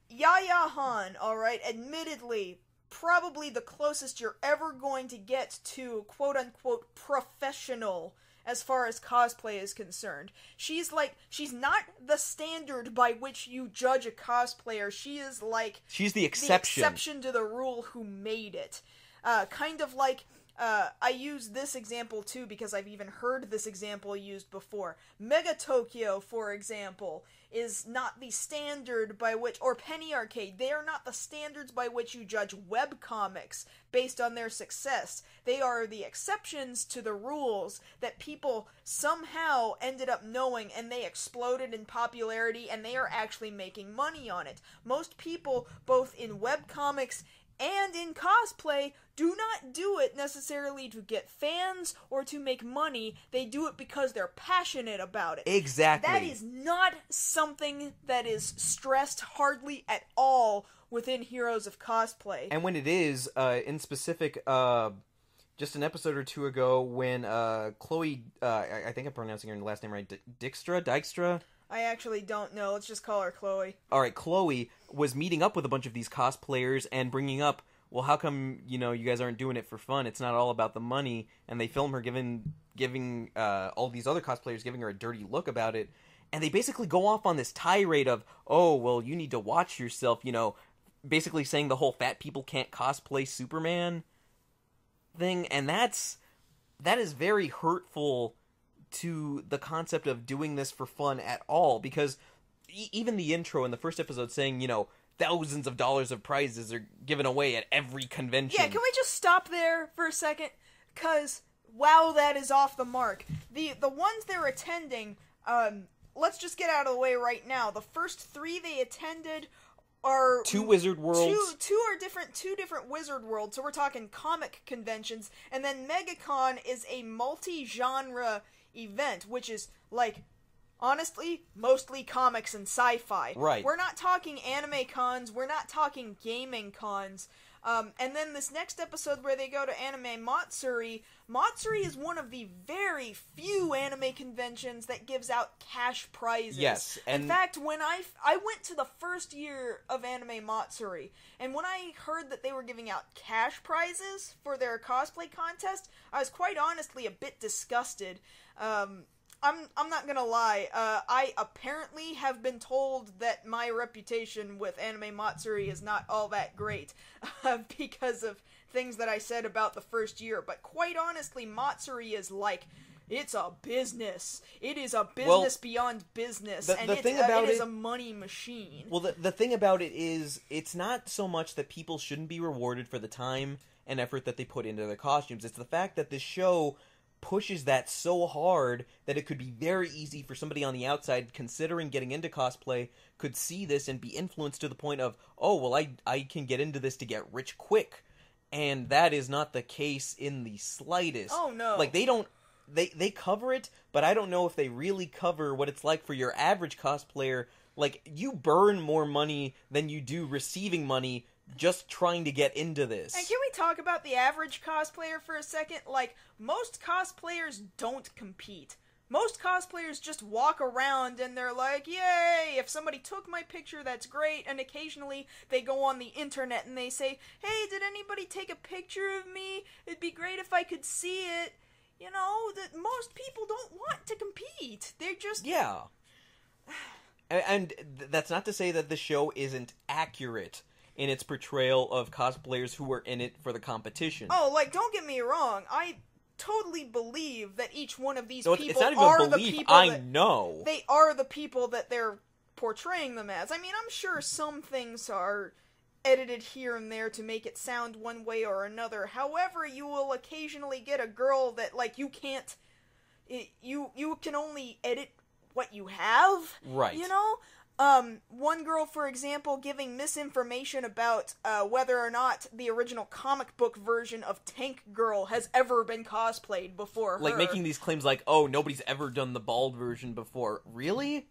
Yaya Han, alright, admittedly, probably the closest you're ever going to get to quote-unquote professional as far as cosplay is concerned. She's not the standard by which you judge a cosplayer. She is like... She's the exception. The exception to the rule who made it. Kind of like... I use this example too because I've even heard this example used before. Mega Tokyo, for example, is not the standard by which, or Penny Arcade, they are not the standards by which you judge webcomics based on their success. They are the exceptions to the rules that people somehow ended up knowing, and they exploded in popularity, and they are actually making money on it. Most people, both in webcomics and in cosplay, do not do it necessarily to get fans or to make money. They do it because they're passionate about it. Exactly. That is not something that is stressed hardly at all within Heroes of Cosplay. And when it is, in specific, just an episode or two ago, when Chloe, I think I'm pronouncing her last name right, Dykstra? I actually don't know. Let's just call her Chloe. Alright, Chloe was meeting up with a bunch of these cosplayers and bringing up, well, how come, you guys aren't doing it for fun? It's not all about the money. And they film her giving all these other cosplayers giving her a dirty look about it. And they basically go off on this tirade of, oh, well, you need to watch yourself, basically saying the whole fat people can't cosplay Superman thing. And that is very hurtful to the concept of doing this for fun at all, because even the intro in the first episode saying, thousands of dollars of prizes are given away at every convention. Yeah, can we just stop there for a second? Because, wow, that is off the mark. The ones they're attending, let's just get out of the way right now. The first 3 they attended are... 2 Wizard Worlds. Two different Wizard Worlds, so we're talking comic conventions, and then MegaCon is a multi-genre event, which is, honestly, mostly comics and sci-fi. Right. We're not talking anime cons, we're not talking gaming cons. And then this next episode where they go to Anime Matsuri is one of the very few anime conventions that gives out cash prizes. Yes, and... In fact, when I went to the first year of Anime Matsuri, and when I heard that they were giving out cash prizes for their cosplay contest, I was quite honestly a bit disgusted. I'm not gonna lie, I apparently have been told that my reputation with Anime Matsuri is not all that great, because of things that I said about the first year, but quite honestly, Matsuri is it's a business. It is a business beyond business, and it is a money machine. Well, the thing about it is, it's not so much that people shouldn't be rewarded for the time and effort that they put into their costumes, it's the fact that this show pushes that so hard that it could be very easy for somebody on the outside considering getting into cosplay could see this and be influenced to the point of, oh, well, I can get into this to get rich quick. And that is not the case in the slightest. Oh, no. They cover it, but I don't know if they really cover what it's like for your average cosplayer. You burn more money than you do receiving money just trying to get into this. And can we talk about the average cosplayer for a second? Most cosplayers don't compete. Most cosplayers just walk around and they're like, yay, if somebody took my picture, that's great. And occasionally they go on the internet and they say, hey, did anybody take a picture of me? It'd be great if I could see it. That most people don't want to compete. They're just... Yeah. And that's not to say that the show isn't accurate in its portrayal of cosplayers who were in it for the competition. Oh, don't get me wrong. I totally believe that each one of these people it's not even are belief, the people I know. They are the people that they're portraying them as. I mean, I'm sure some things are edited here and there to make it sound one way or another. However, you will occasionally get a girl that, you can't... You can only edit what you have. Right. One girl, for example, giving misinformation about whether or not the original comic book version of Tank Girl has ever been cosplayed before her. Making these claims oh, nobody's ever done the bald version before. Really?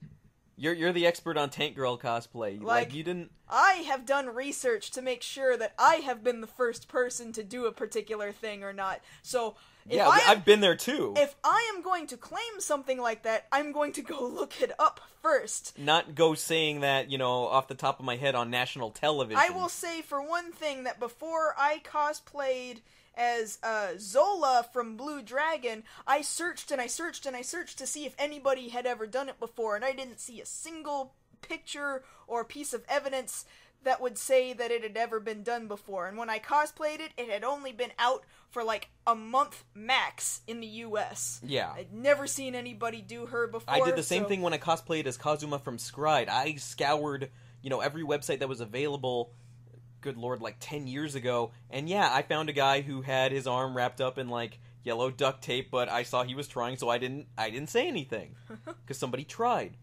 You're the expert on Tank Girl cosplay. You didn't... I have done research to make sure that I have been the first person to do a particular thing or not. So... I've been there too. If I am going to claim something like that, I'm going to go look it up first. Not go saying that, off the top of my head on national television. I will say, for one thing, that before I cosplayed as Zola from Blue Dragon, I searched and I searched and I searched to see if anybody had ever done it before, and I didn't see a single picture or piece of evidence that would say that it had ever been done before. And when I cosplayed it, it had only been out for like a month max in the US. Yeah. I'd never seen anybody do her before. I did the same thing when I cosplayed as Kazuma from Scryed. I scoured, every website that was available, good lord, like 10 years ago, and yeah, I found a guy who had his arm wrapped up in like yellow duct tape, but I saw he was trying, so I didn't say anything because somebody tried.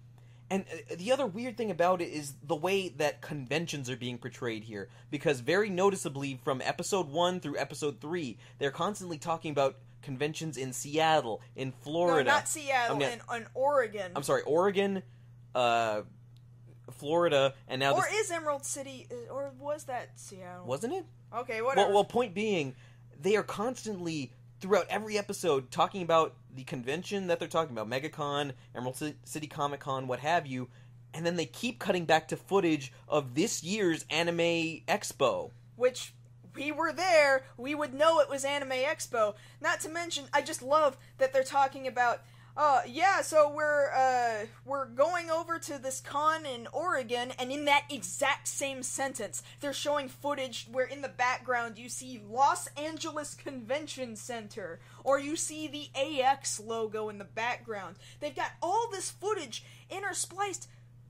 And the other weird thing about it is the way that conventions are being portrayed here, because very noticeably from episode 1 through episode 3, they're constantly talking about conventions in Seattle, in Florida. No, not Seattle, in Oregon. I'm sorry, Oregon, Florida, and now or is Emerald City, or was that Seattle? Wasn't it? Okay, whatever. Well, point being, they are constantly, throughout every episode, talking about the convention that they're talking about, MegaCon, Emerald City Comic Con, what have you, and then they keep cutting back to footage of this year's Anime Expo. Which, we were there, we would know it was Anime Expo. Not to mention, I just love that they're talking about, so we're going over to this con in Oregon, and in that exact same sentence, they're showing footage where in the background you see Los Angeles Convention Center, or you see the AX logo in the background. They've got all this footage interspliced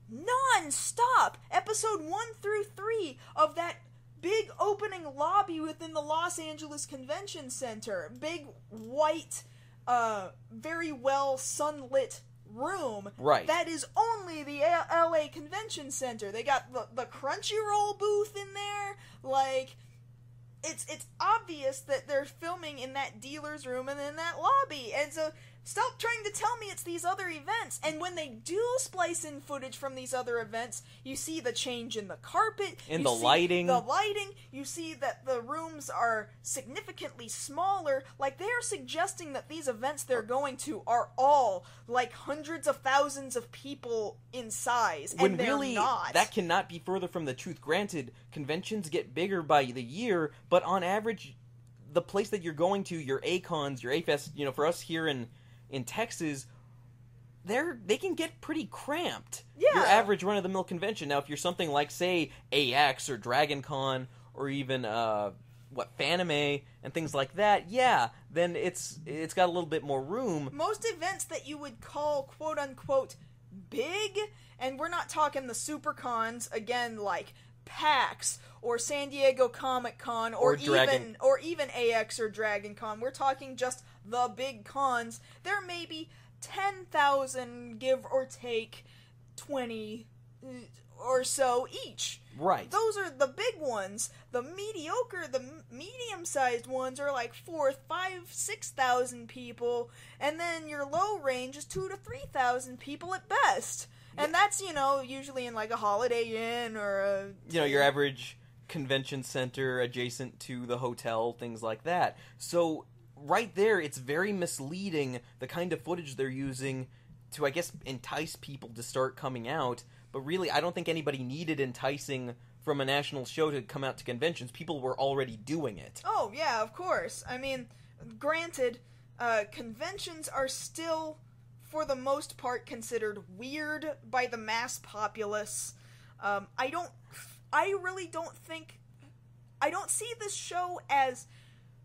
non-stop, episode 1 through 3 of that big opening lobby within the Los Angeles Convention Center. Big white, very well sunlit room. Right. That is only the LA Convention Center. They got the Crunchyroll booth in there. Like, it's obvious that they're filming in that dealer's room and in that lobby. And so, stop trying to tell me it's these other events. And when they do splice in footage from these other events, you see the change in the carpet. And the lighting. The lighting. You see that the rooms are significantly smaller. Like, they are suggesting that these events they're going to are all, like, hundreds of thousands of people in size. When and they're really, not. that cannot be further from the truth. Granted, conventions get bigger by the year, but on average, the place that you're going to, your A-Cons, your A-Fest, for us here in Texas, they can get pretty cramped. Yeah. Your average run-of-the-mill convention. Now, if you're something like, say, AX or Dragon Con, or even, Fanime, and things like that, yeah, then it's got a little bit more room. Most events that you would call, quote-unquote, big, and we're not talking the super cons, again, like PAX, or San Diego Comic Con, or even AX or Dragon Con. We're talking just the big cons. There may be 10,000, give or take 20 or so each. Right. Those are the big ones. The mediocre, the medium-sized ones are like 4, 5, 6,000 people, and then your low range is 2 to 3,000 people at best. And that's, usually in like a Holiday Inn or a... your average convention center adjacent to the hotel, things like that. So, right there, it's very misleading, the kind of footage they're using to, I guess, entice people to start coming out. But really, I don't think anybody needed enticing from a national show to come out to conventions. People were already doing it. Oh, yeah, of course. I mean, granted, conventions are still, for the most part, considered weird by the mass populace. I don't see this show as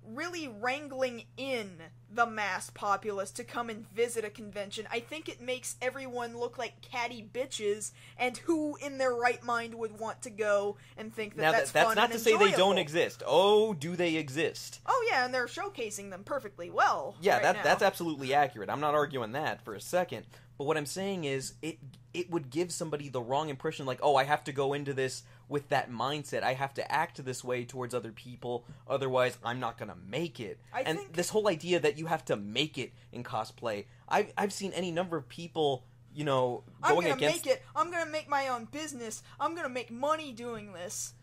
really wrangling in the mass populace to come and visit a convention. I think it makes everyone look like catty bitches, and who in their right mind would want to go and think that that's fun and not to say they enjoyable. don't exist. Oh, do they exist? Oh yeah, and they're showcasing them perfectly well. Yeah, right now. that's absolutely accurate. I'm not arguing that for a second. But what I'm saying is, it would give somebody the wrong impression, like, oh, I have to go into this with that mindset. I have to act this way towards other people, otherwise I'm not going to make it. This whole idea that you have to make it in cosplay, I've seen any number of people, going against... I'm going to make it. I'm going to make my own business. I'm going to make money doing this.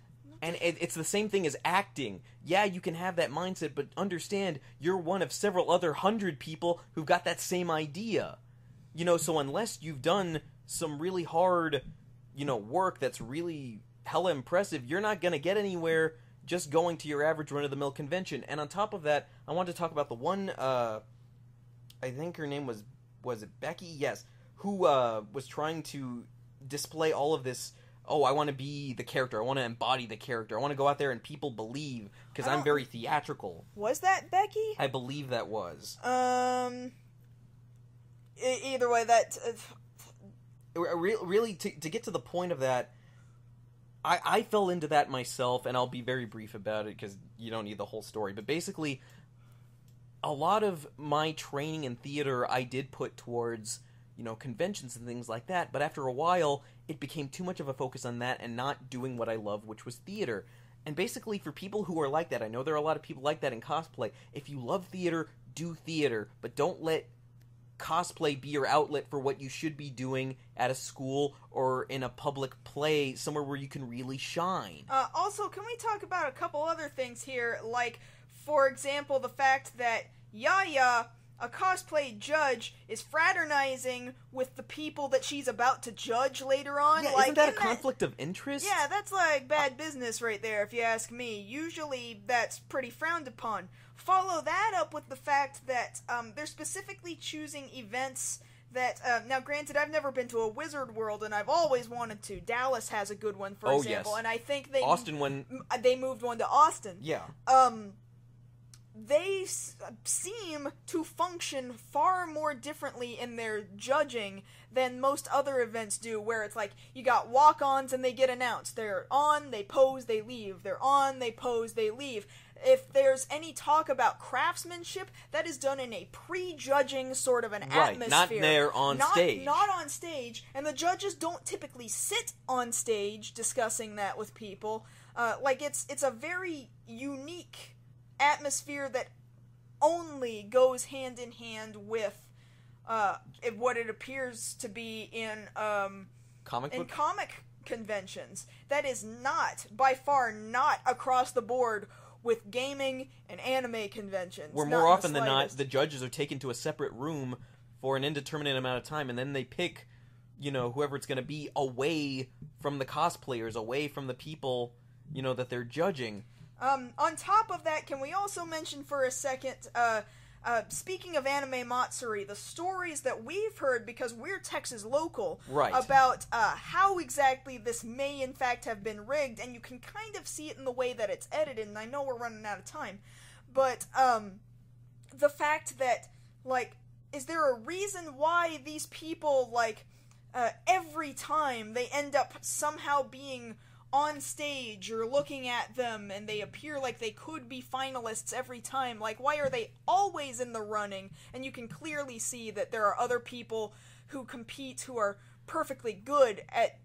And it's the same thing as acting. Yeah, you can have that mindset, but understand, you're one of several other 100 people who've got that same idea. So unless you've done some really hard, work that's really hella impressive, you're not going to get anywhere, just going to your average run-of-the-mill convention. And on top of that, I wanted to talk about the one, I think her name was it Becky? Yes. Who was trying to display all of this, I want to be the character, I want to embody the character, I want to go out there and people believe, because I'm very theatrical. Was that Becky? I believe that was. Either way, that... Really, to get to the point of that, I fell into that myself, and I'll be very brief about it because you don't need the whole story. But basically, a lot of my training in theater I did put towards, conventions and things like that. But after a while, it became too much of a focus on that and not doing what I love, which was theater. And basically, for people who are like that, I know there are a lot of people like that in cosplay. If you love theater, do theater, but don't let cosplay be your outlet for what you should be doing at a school or in a public play, somewhere where you can really shine. Also, can we talk about a couple other things here? Like, for example, the fact that Yaya, a cosplay judge, is fraternizing with the people that she's about to judge later on. Yeah, like, isn't that a conflict of interest? Yeah, that's like bad business right there, if you ask me. Usually, that's pretty frowned upon. Follow that up with the fact that they're specifically choosing events that, now granted, I've never been to a Wizard World, and I've always wanted to. Dallas has a good one, for example, yes. And I think they moved one to Austin. Yeah. They seem to function far more differently in their judging than most other events do, where it's like, you got walk-ons and they get announced. They're on, they pose, they leave. They're on, they pose, they leave. If there's any talk about craftsmanship, that is done in a pre-judging sort of an atmosphere. Not there on stage. Not on stage, and the judges don't typically sit on stage discussing that with people. It's a very unique atmosphere that only goes hand in hand with what it appears to be in comic conventions. That is not, by far, not across the board with gaming and anime conventions. Where more often than not, the judges are taken to a separate room for an indeterminate amount of time, and then they pick, whoever it's going to be away from the cosplayers, away from the people, that they're judging. On top of that, can we also mention for a second, speaking of Anime Matsuri, the stories that we've heard, because we're Texas local, about how exactly this may in fact have been rigged, and you can kind of see it in the way that it's edited, and I know we're running out of time, but the fact that, is there a reason why these people, every time they end up somehow being on stage, you're looking at them and they appear like they could be finalists every time? Why are they always in the running? And you can clearly see that there are other people who compete who are perfectly good at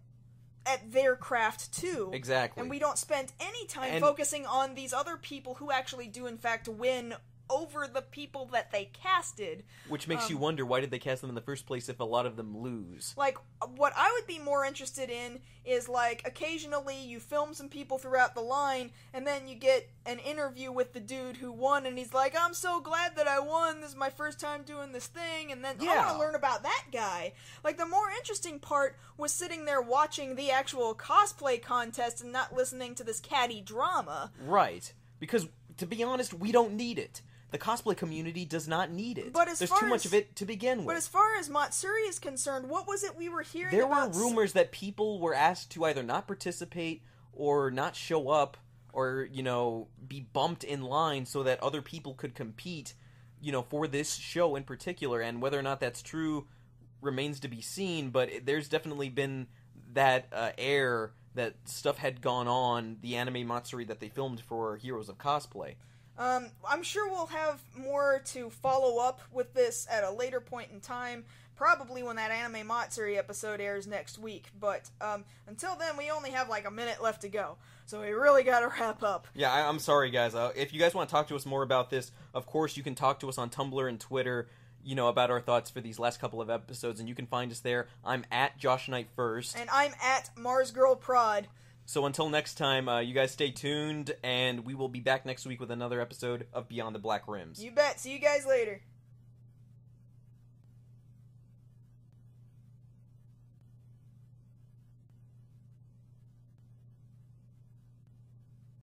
their craft too. Exactly. And we don't spend any time focusing on these other people who actually do in fact win over the people that they casted. Which makes you wonder, why did they cast them in the first place if a lot of them lose? What I would be more interested in is, occasionally you film some people throughout the line, and then you get an interview with the dude who won, and he's like, I'm so glad that I won, this is my first time doing this thing, and then I want to learn about that guy. The more interesting part was sitting there watching the actual cosplay contest and not listening to this catty drama. Right. Because, to be honest, we don't need it. The cosplay community does not need it. There's too much of it to begin with. But as far as Matsuri is concerned, what was it we were hearing about? There were rumors that people were asked to either not participate or not show up or, be bumped in line so that other people could compete, for this show in particular. And whether or not that's true remains to be seen, but there's definitely been that air that stuff had gone on, the anime Matsuri that they filmed for Heroes of Cosplay. I'm sure we'll have more to follow up with this at a later point in time, probably when that Anime Matsuri episode airs next week, but until then we only have a minute left to go, so we really gotta wrap up. Yeah, I'm sorry guys, if you guys want to talk to us more about this, of course you can talk to us on Tumblr and Twitter, about our thoughts for these last couple of episodes, and you can find us there. I'm at Josh Knight First. And I'm at Mars Girl Prod. So until next time, you guys stay tuned, and we will be back next week with another episode of Beyond the Black Rims. You bet. See you guys later.